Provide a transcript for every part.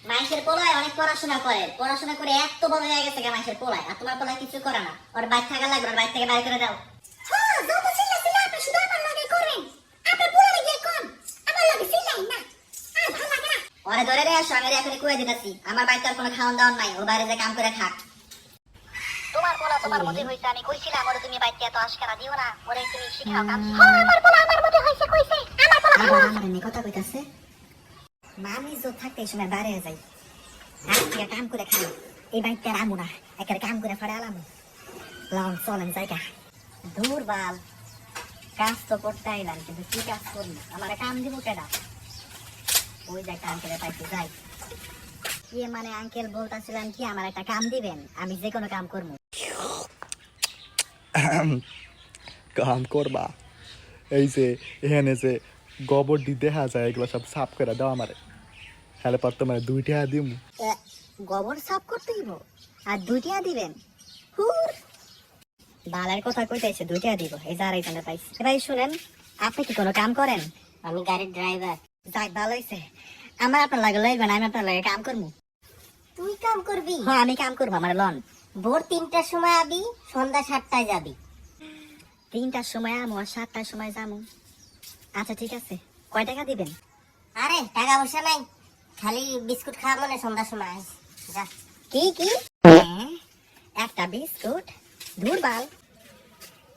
মানুষের পোলায় অনেক পড়াশোনা করে, পড়াশোনা করে এত বড় হয়ে গেছে মানুষের পোলায়, আর তোমার পোলায় কিছু করে না। ওর বাইরে থাকা লাগবে, ওর বাইরে থেকে বাইরে করে দাও। হ্যাঁ, যত চিল্লা চিল্লা আপনি শুধু আমার লাগে করেন। আপনি পোলারে গিয়ে কোন আমার লাগে চিল্লাই না, আর ভালো লাগে না। ওরে ধরে রে আসো, আমি এখনই কুয়ে দিতেছি। আমার বাড়িতে আর কোনো খাওয়ান দাওয়ান নাই, ও বাইরে যে কাম করে খাক। তোমার পোলা তোমার মধ্যে হইছে, আমি কইছিলাম ওরে তুমি বাইতে এত আশকারা দিও না, ওরে তুমি শিখাও কাম। হ্যাঁ, আমার পোলা আমার মধ্যে হইছে কইছে, আমার পোলা আবার ভালো। আমার এনে কথা কইতাছে। মামি যো থাকতে এই সময় বাইরে যাই, আর থেকে কাম করে খাই। এই বাড়িতে আর আমু না, একের কাম করে ফেড়ে আলাম। লং চলেন জায়গা দূর বাল। কাজ তো করতে আইলাম, কিন্তু কি কাজ করবি? আমার কাম দিব কেডা? ওই যে কাম করে পাইতে যাই। কি মানে আঙ্কেল বলতাছিলাম কি আমার একটা কাম দিবেন, আমি যে কোনো কাম করবো। কাম করবা? এই যে এখানে যে গোবর দি দেখা যায়, এগুলো সব সাফ করে দাও আমারে। হ্যালে পর তোমার 2 টাকা দিম। গোবর সাফ করতে দিব আর 2 টাকা দিবেন? হুর বালের কথা কইতেছে, 2 টাকা দিব। এই যে আরেকজনে পাইছি। ভাই শুনেন, আপনি কি কোনো কাম করেন? আমি গাড়ির ড্রাইভার। যাক ভালো হইছে, আমার আপনার লাগে লইবেন, আমি আপনার লাগে কাম করবো। তুই কাম করবি? হ্যাঁ আমি কাম করবো, আমার লন। ভোর 3টার সময় আবি, সন্ধ্যা 7টায় যাবি। 3টার সময় আমু আর 7টার সময় যামু। আচ্ছা ঠিক আছে, কয় টাকা দিবেন? আরে টাকা পয়সা নাই, খালি বিস্কুট খাওয়া মনে সন্ধ্যার সময় আইস। যা। কি কি? হ্যাঁ, একটা বিস্কুট? ধুর বাল।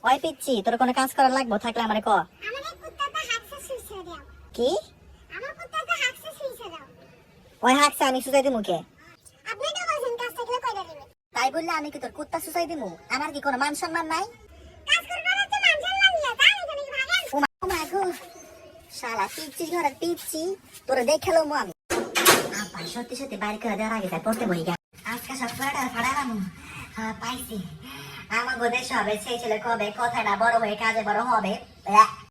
ওই পিচ্ছি, তোর কোনো কাজ করা লাগবো থাকলে আমারে ক। আমাদের কুত্তাটা হাঁকছে সুইছে দাও। কি? আমার কুত্তাটা হাঁকছে সুইছে দাও। ওই হাঁকছে আমি সুজাই দিমু কে? আপনি তো বলছেন কাজ থাকলে কয়টা দিবেন। তাই বললে আমি কি তোর কুত্তা সুজাই দিমু? আমার কি কোনো মান সম্মান নাই? কাজ করবে না তো মানছেন না নিয়ে তাই এখানে কি ভাগেন। ওমা গো, শালা পিচ্ছি ঘরে পিচ্ছি, তোরে দেখালো মু আমি। আব্বা সত্যি সত্যি বাইরে করে দেওয়ার আগে তাই পড়তে বই গা। আজকে সব ফাড়ালাম। হ্যাঁ পাইছি। আমার দেশ হবে, সেই ছেলে কবে, কথায় না বড় হয়ে কাজে বড় হবে।